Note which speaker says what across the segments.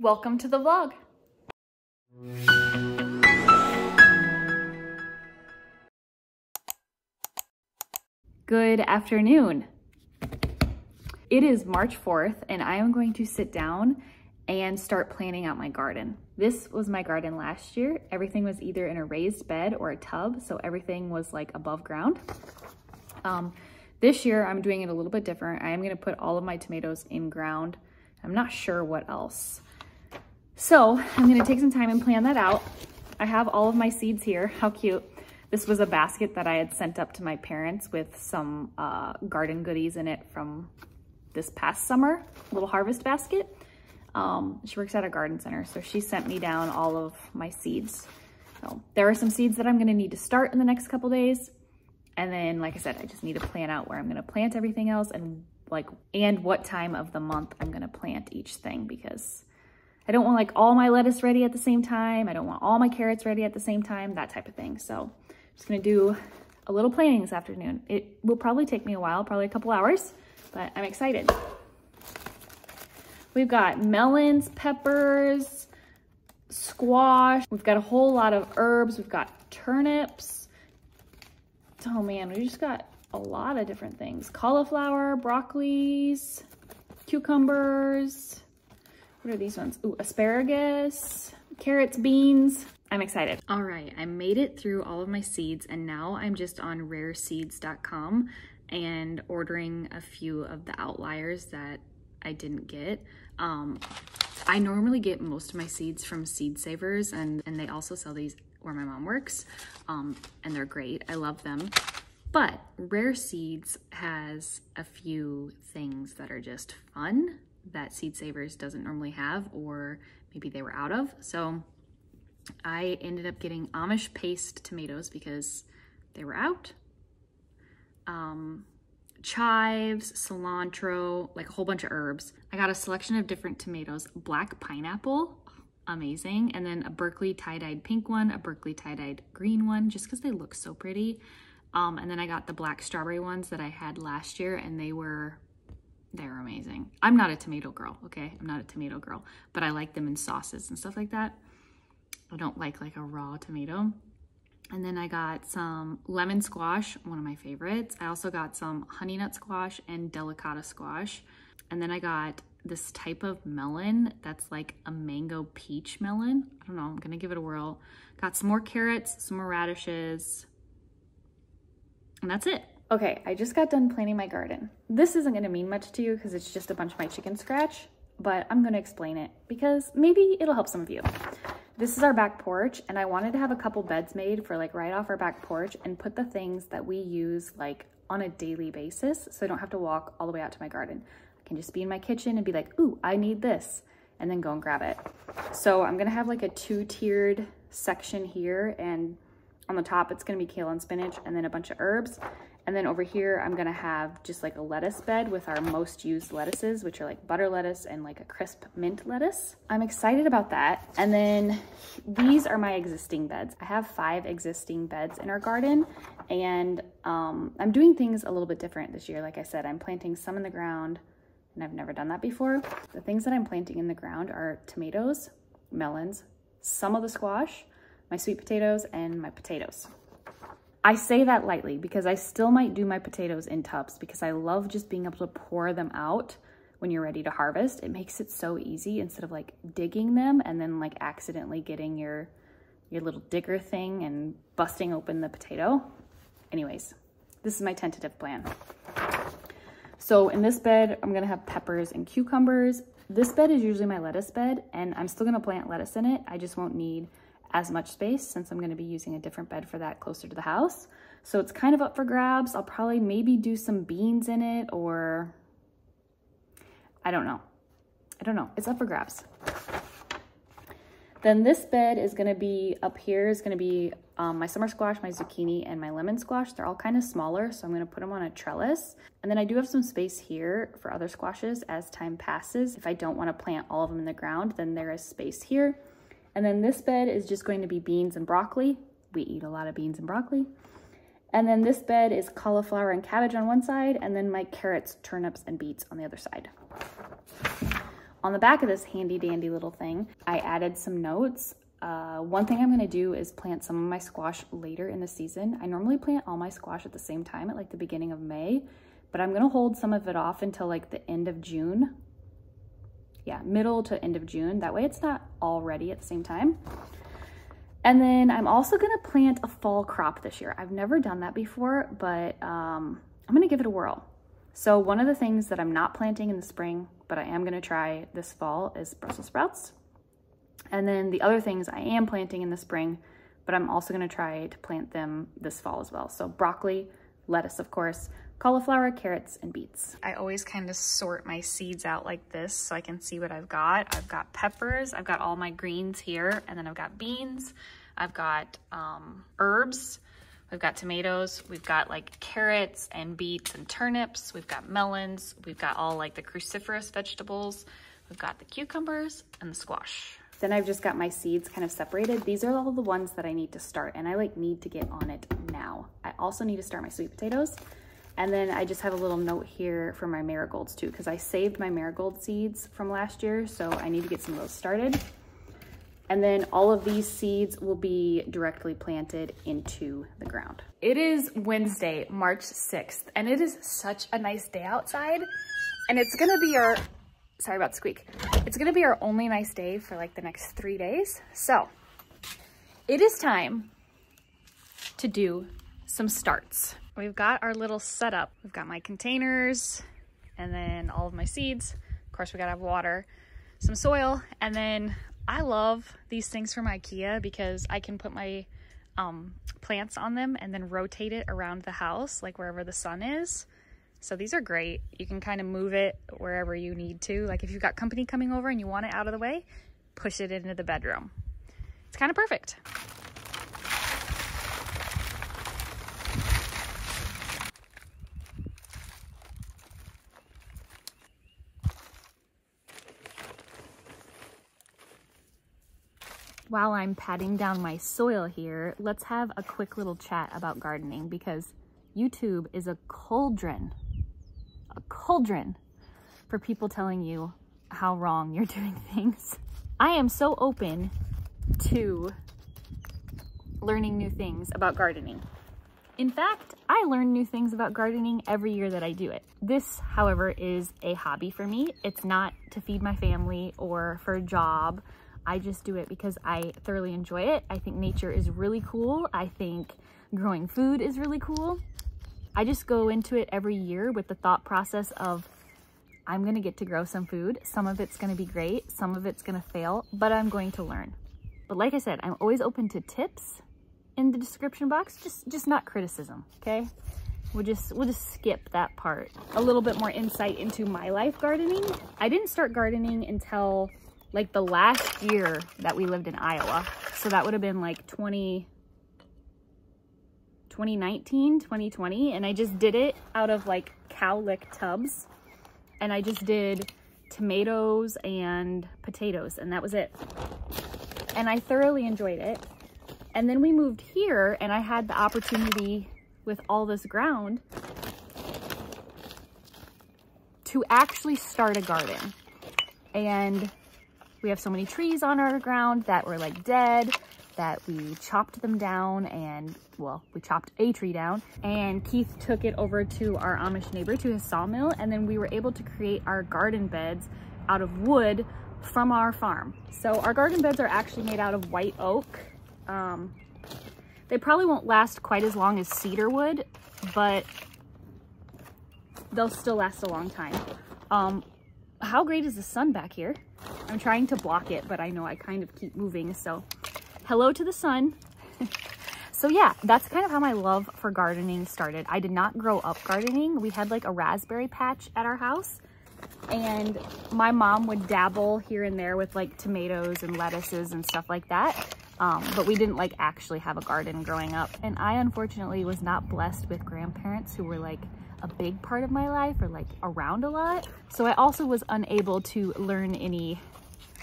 Speaker 1: Welcome to the vlog. Good afternoon. It is March 4th and I am going to sit down and start planning out my garden. This was my garden last year. Everything was either in a raised bed or a tub, so everything was like above ground. This year I'm doing it a little bit different. I am gonna put all of my tomatoes in ground. I'm not sure what else. So I'm gonna take some time and plan that out. I have all of my seeds here. How cute. This was a basket that I had sent up to my parents with some garden goodies in it from this past summer, little harvest basket. She works at a garden center, so she sent me down all of my seeds. So there are some seeds that I'm gonna need to start in the next couple days. And then, like I said, I just need to plan out where I'm gonna plant everything else and what time of the month I'm gonna plant each thing, because I don't want like all my lettuce ready at the same time. I don't want all my carrots ready at the same time, that type of thing. So I'm just gonna do a little planning this afternoon. It will probably take me a while, probably a couple hours, but I'm excited. We've got melons, peppers, squash. We've got a whole lot of herbs. We've got turnips. Oh man, we just got a lot of different things. Cauliflower, broccolis, cucumbers. What are these ones? Ooh, asparagus, carrots, beans. I'm excited. All right, I made it through all of my seeds and now I'm just on rareseeds.com and ordering a few of the outliers that I didn't get. I normally get most of my seeds from Seed Savers and they also sell these where my mom works, and they're great. I love them. But Rare Seeds has a few things that are just fun that Seed Savers doesn't normally have, or maybe they were out of. So I ended up getting Amish paste tomatoes because they were out. Chives, cilantro, like a whole bunch of herbs. I got a selection of different tomatoes. Black pineapple, amazing. And then a Berkeley tie-dyed pink one, a Berkeley tie-dyed green one, just because they look so pretty. And then I got the black strawberry ones that I had last year, and they're amazing. I'm not a tomato girl, okay? I'm not a tomato girl, but I like them in sauces and stuff like that. I don't like a raw tomato. And then I got some lemon squash, one of my favorites. I also got some honey nut squash and delicata squash. And then I got this type of melon that's like a mango peach melon. I don't know, I'm gonna give it a whirl. Got some more carrots, some more radishes, and that's it. Okay, I just got done planting my garden. This isn't gonna mean much to you because it's just a bunch of my chicken scratch, but I'm gonna explain it because maybe it'll help some of you. This is our back porch, and I wanted to have a couple beds made for like right off our back porch and put the things that we use like on a daily basis so I don't have to walk all the way out to my garden. I can just be in my kitchen and be like, ooh, I need this, and then go and grab it. So I'm gonna have like a 2-tiered section here, and on the top it's gonna be kale and spinach and then a bunch of herbs. And then over here, I'm gonna have just like a lettuce bed with our most used lettuces, which are like butter lettuce and like a crisp mint lettuce. I'm excited about that. And then these are my existing beds. I have 5 existing beds in our garden, and I'm doing things a little bit different this year. Like I said, I'm planting some in the ground, and I've never done that before. The things that I'm planting in the ground are tomatoes, melons, some of the squash, my sweet potatoes, and my potatoes. I say that lightly because I still might do my potatoes in tubs because I love just being able to pour them out when you're ready to harvest. It makes it so easy instead of like digging them and then like accidentally getting your little digger thing and busting open the potato. Anyways, this is my tentative plan. So in this bed, I'm gonna have peppers and cucumbers. This bed is usually my lettuce bed, and I'm still gonna plant lettuce in it. I just won't need as much space since I'm gonna be using a different bed for that closer to the house. So it's kind of up for grabs. I'll probably maybe do some beans in it, or I don't know. It's up for grabs. Then this bed is gonna be up here is gonna be my summer squash, my zucchini, and my lemon squash. They're all kind of smaller, so I'm gonna put them on a trellis. And then I do have some space here for other squashes as time passes. If I don't wanna plant all of them in the ground, then there is space here. And then this bed is just going to be beans and broccoli. We eat a lot of beans and broccoli. And then this bed is cauliflower and cabbage on one side, and then my carrots, turnips, and beets on the other side. On the back of this handy dandy little thing, I added some notes. One thing I'm gonna do is plant some of my squash later in the season. I normally plant all my squash at the same time at like the beginning of May, but I'm gonna hold some of it off until like the end of June. Yeah, middle to end of June. That way it's not all ready at the same time. And then I'm also gonna plant a fall crop this year. I've never done that before, but I'm gonna give it a whirl. So one of the things that I'm not planting in the spring, but I am gonna try this fall, is Brussels sprouts. And then the other things I am planting in the spring, but I'm also gonna try to plant them this fall as well. So broccoli, lettuce, of course, cauliflower, carrots, and beets. I always kind of sort my seeds out like this so I can see what I've got. I've got peppers, I've got all my greens here, and then I've got beans, I've got herbs, we've got tomatoes, we've got like carrots and beets and turnips, we've got melons, we've got all like the cruciferous vegetables, we've got the cucumbers and the squash. Then I've just got my seeds kind of separated. These are all the ones that I need to start, and I like need to get on it now. I also need to start my sweet potatoes. And then I just have a little note here for my marigolds too, because I saved my marigold seeds from last year, so I need to get some of those started. And then all of these seeds will be directly planted into the ground. It is Wednesday, March 6th, and it is such a nice day outside. And it's gonna be our, sorry about the squeak. It's gonna be our only nice day for like the next 3 days. So it is time to do some starts. We've got our little setup. We've got my containers and then all of my seeds. Of course, we gotta have water, some soil, and then I love these things from IKEA because I can put my plants on them and then rotate it around the house, like wherever the sun is. So these are great. You can kind of move it wherever you need to. Like if you've got company coming over and you want it out of the way, push it into the bedroom. It's kind of perfect. While I'm patting down my soil here, let's have a quick little chat about gardening, because YouTube is a cauldron for people telling you how wrong you're doing things. I am so open to learning new things about gardening. In fact, I learn new things about gardening every year that I do it. This, however, is a hobby for me. It's not to feed my family or for a job. I just do it because I thoroughly enjoy it. I think nature is really cool. I think growing food is really cool. I just go into it every year with the thought process of, I'm gonna get to grow some food. Some of it's gonna be great, some of it's gonna fail, but I'm going to learn. But like I said, I'm always open to tips in the description box, just not criticism, okay? We'll just skip that part. A little bit more insight into my life gardening. I didn't start gardening until like the last year that we lived in Iowa. So that would have been like 2019, 2020. And I just did it out of like cowlick tubs. And I just did tomatoes and potatoes, and that was it. And I thoroughly enjoyed it. And then we moved here, and I had the opportunity with all this ground to actually start a garden. And we have so many trees on our ground that were like dead, that we chopped them down, and well, we chopped a tree down, and Keith took it over to our Amish neighbor to his sawmill, and then we were able to create our garden beds out of wood from our farm. So our garden beds are actually made out of white oak. They probably won't last quite as long as cedar wood, but they'll still last a long time. How great is the sun back here? I'm trying to block it, but I know I kind of keep moving, so hello to the sun. So yeah, that's kind of how my love for gardening started. I did not grow up gardening. We had like a raspberry patch at our house, and my mom would dabble here and there with like tomatoes and lettuces and stuff like that. But we didn't like actually have a garden growing up. And I unfortunately was not blessed with grandparents who were like a big part of my life or like around a lot. So I also was unable to learn any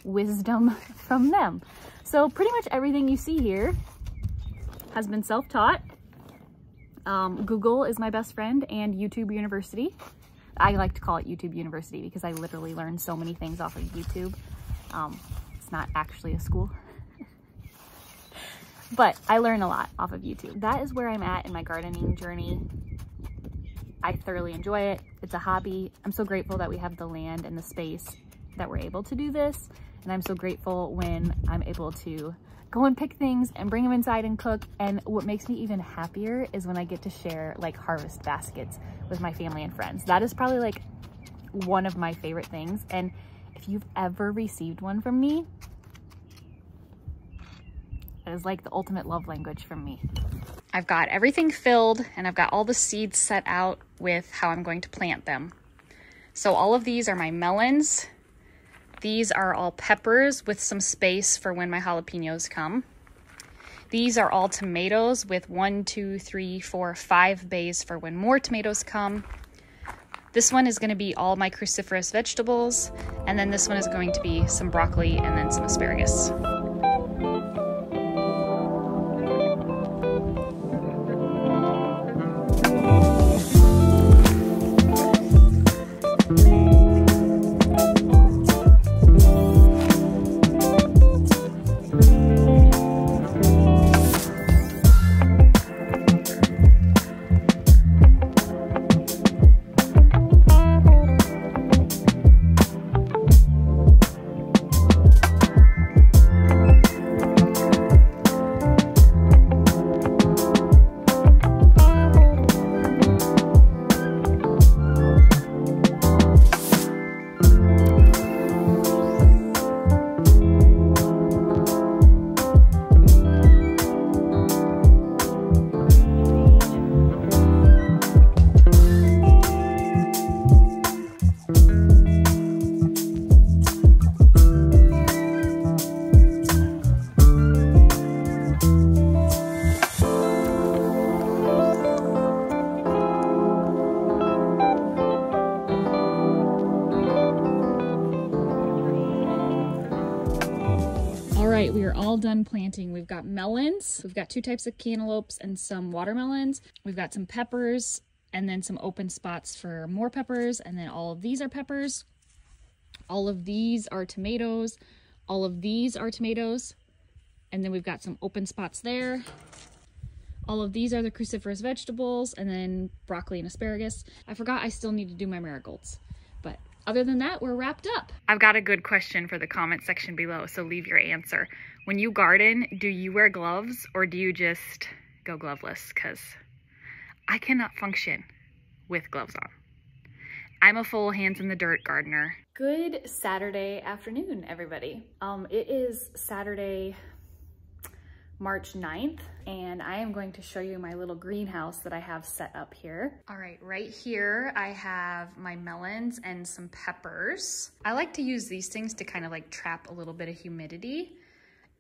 Speaker 1: wisdom from them. So pretty much everything you see here has been self-taught. Google is my best friend, and YouTube University. I like to call it YouTube University because I literally learn so many things off of YouTube. It's not actually a school, but I learn a lot off of YouTube. That is where I'm at in my gardening journey. I thoroughly enjoy it. It's a hobby. I'm so grateful that we have the land and the space that we're able to do this. And I'm so grateful when I'm able to go and pick things and bring them inside and cook. And what makes me even happier is when I get to share like harvest baskets with my family and friends. That is probably like one of my favorite things. And if you've ever received one from me, it is like the ultimate love language from me. I've got everything filled and I've got all the seeds set out with how I'm going to plant them. So all of these are my melons. These are all peppers with some space for when my jalapenos come. These are all tomatoes with 1, 2, 3, 4, 5 bays for when more tomatoes come. This one is going to be all my cruciferous vegetables, and then this one is going to be some broccoli and then some asparagus. We are all done planting. We've got melons, we've got 2 types of cantaloupes and some watermelons. We've got some peppers and then some open spots for more peppers. And then all of these are peppers. All of these are tomatoes. All of these are tomatoes. And then we've got some open spots there. All of these are the cruciferous vegetables and then broccoli and asparagus. I forgot I still need to do my marigolds, but other than that, we're wrapped up. I've got a good question for the comment section below, so leave your answer. When you garden, do you wear gloves or do you just go gloveless? Because I cannot function with gloves on. I'm a full hands in the dirt gardener. Good Saturday afternoon, everybody. It is Saturday, March 9th, and I am going to show you my little greenhouse that I have set up here. All right, right here I have my melons and some peppers. I like to use these things to kind of like trap a little bit of humidity.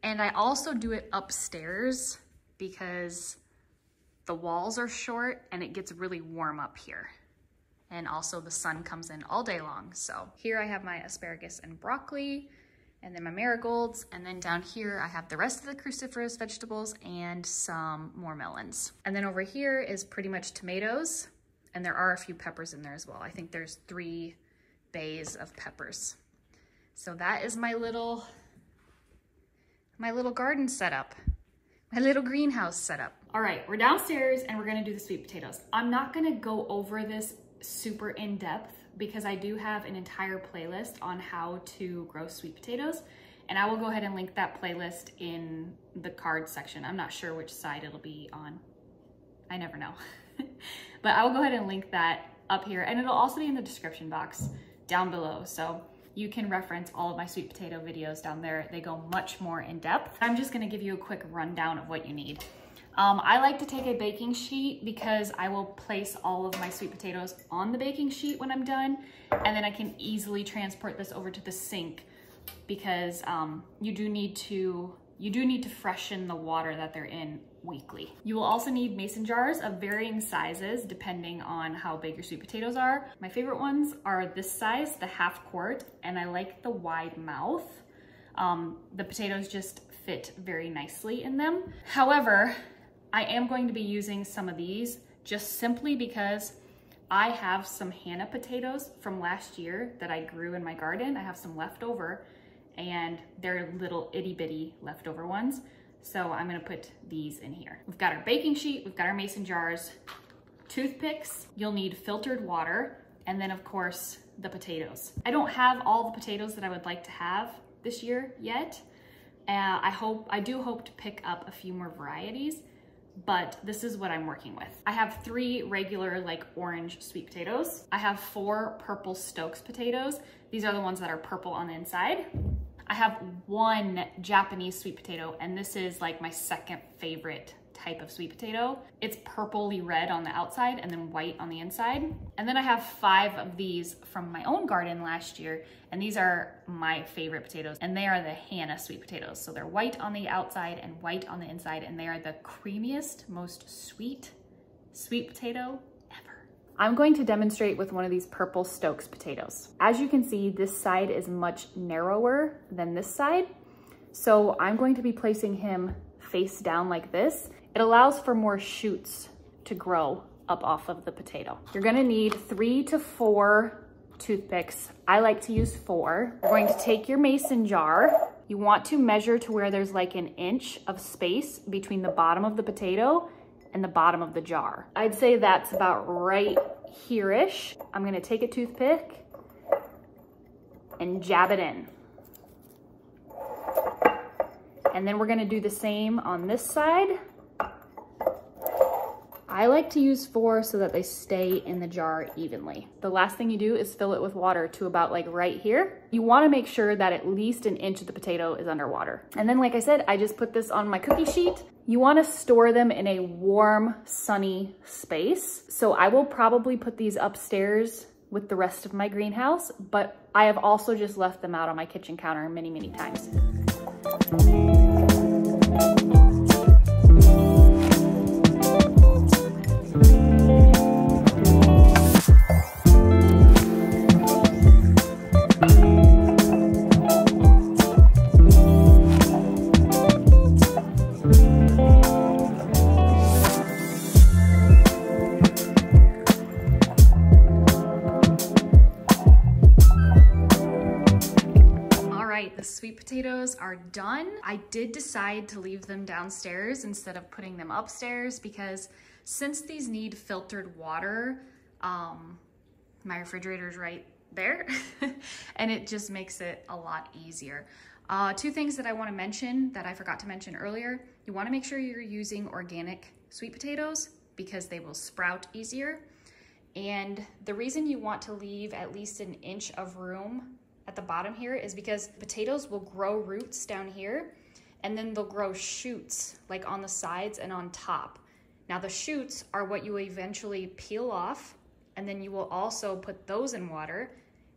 Speaker 1: And I also do it upstairs because the walls are short and it gets really warm up here. And also the sun comes in all day long. So here I have my asparagus and broccoli, and then my marigolds, and then down here I have the rest of the cruciferous vegetables and some more melons. And then over here is pretty much tomatoes, and there are a few peppers in there as well. I think there's 3 bays of peppers. So that is my little garden setup, my little greenhouse setup. All right, we're downstairs and we're gonna do the sweet potatoes. I'm not gonna go over this super in depth because I do have an entire playlist on how to grow sweet potatoes, and I will go ahead and link that playlist in the card section. I'm not sure which side it'll be on. I never know. But I will go ahead and link that up here, and it'll also be in the description box down below. So you can reference all of my sweet potato videos down there. They go much more in depth. I'm just gonna give you a quick rundown of what you need. I like to take a baking sheet because I will place all of my sweet potatoes on the baking sheet when I'm done, and then I can easily transport this over to the sink because you do need to freshen the water that they're in weekly. You will also need mason jars of varying sizes depending on how big your sweet potatoes are. My favorite ones are this size, the 1/2 quart, and I like the wide mouth. The potatoes just fit very nicely in them. However, I am going to be using some of these just simply because I have some 𝗃𝗃 potatoes from last year that I grew in my garden. I have some left over, and they're little itty bitty leftover ones. So I'm gonna put these in here. We've got our baking sheet, we've got our mason jars, toothpicks, you'll need filtered water, and then of course the potatoes. I don't have all the potatoes that I would like to have this year yet. I do hope to pick up a few more varieties, but this is what I'm working with. I have 3 regular like orange sweet potatoes. I have 4 purple Stokes potatoes. These are the ones that are purple on the inside. I have 1 Japanese sweet potato, and this is like my second favorite type of sweet potato. It's purpley red on the outside and then white on the inside. And then I have 5 of these from my own garden last year, and these are my favorite potatoes, and they are the 𝗃𝗃 sweet potatoes. So they're white on the outside and white on the inside, and they are the creamiest, most sweet potato ever. I'm going to demonstrate with one of these purple Stokes potatoes. As you can see, this side is much narrower than this side. So I'm going to be placing him face down like this. It allows for more shoots to grow up off of the potato. You're gonna need 3 to 4 toothpicks. I like to use 4. You're going to take your mason jar. You want to measure to where there's like 1 inch of space between the bottom of the potato and the bottom of the jar. I'd say that's about right here-ish. I'm gonna take a toothpick and jab it in. And then we're gonna do the same on this side. I like to use 4 so that they stay in the jar evenly. The last thing you do is fill it with water to about like right here. You wanna make sure that at least 1 inch of the potato is underwater. And then like I said, I just put this on my cookie sheet. You wanna store them in a warm, sunny space. So I will probably put these upstairs with the rest of my greenhouse, but I have also just left them out on my kitchen counter many, many times. The sweet potatoes are done. I did decide to leave them downstairs instead of putting them upstairs because since these need filtered water, my refrigerator is right there and it just makes it a lot easier. 2 things that I want to mention that I forgot to mention earlier. You want to make sure you're using organic sweet potatoes because they will sprout easier. And the reason you want to leave at least 1 inch of room at the bottom here is because potatoes will grow roots down here and then they'll grow shoots like on the sides and on top. Now the shoots are what you eventually peel off, and then you will also put those in water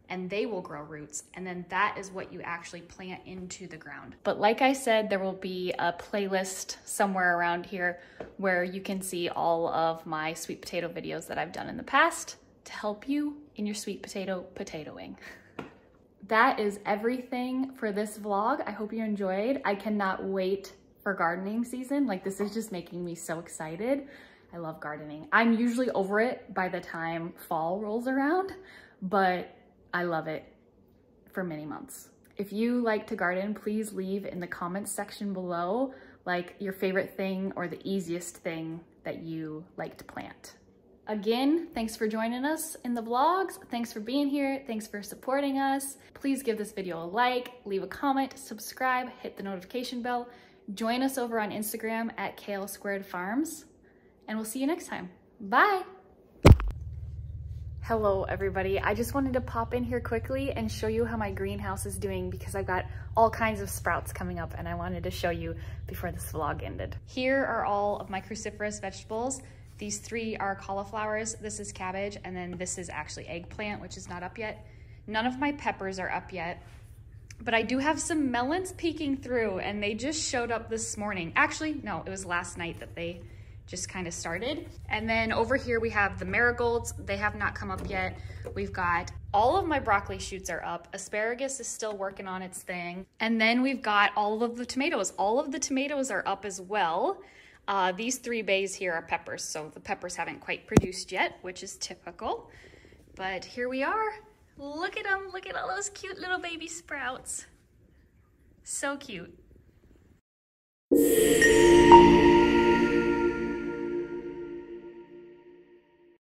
Speaker 1: and they will grow roots, and then that is what you actually plant into the ground. But like I said, there will be a playlist somewhere around here where you can see all of my sweet potato videos that I've done in the past to help you in your sweet potato potatoing. That is everything for this vlog. I hope you enjoyed. I cannot wait for gardening season. Like, this is just making me so excited. I love gardening. I'm usually over it by the time fall rolls around, but I love it for many months. If you like to garden, please leave in the comments section below like your favorite thing or the easiest thing that you like to plant. Again, thanks for joining us in the vlogs. Thanks for being here. Thanks for supporting us. Please give this video a like, leave a comment, subscribe, hit the notification bell. Join us over on Instagram at 𝗀𝗄𝗯𝗀𝗡�farms, and we'll see you next time. Bye. Hello, everybody. I just wanted to pop in here quickly and show you how my greenhouse is doing because I've got all kinds of sprouts coming up and I wanted to show you before this vlog ended. Here are all of my cruciferous vegetables. These 3 are cauliflowers, this is cabbage, and then this is actually eggplant, which is not up yet. None of my peppers are up yet, but I do have some melons peeking through, and they just showed up this morning. Actually, no, it was last night that they just kind of started. And then over here we have the marigolds. They have not come up yet. We've got all of my broccoli shoots are up. Asparagus is still working on its thing. And then we've got all of the tomatoes. All of the tomatoes are up as well. These 3 bays here are peppers, so the peppers haven't quite produced yet, which is typical. But here we are. Look at them. Look at all those cute little baby sprouts. So cute.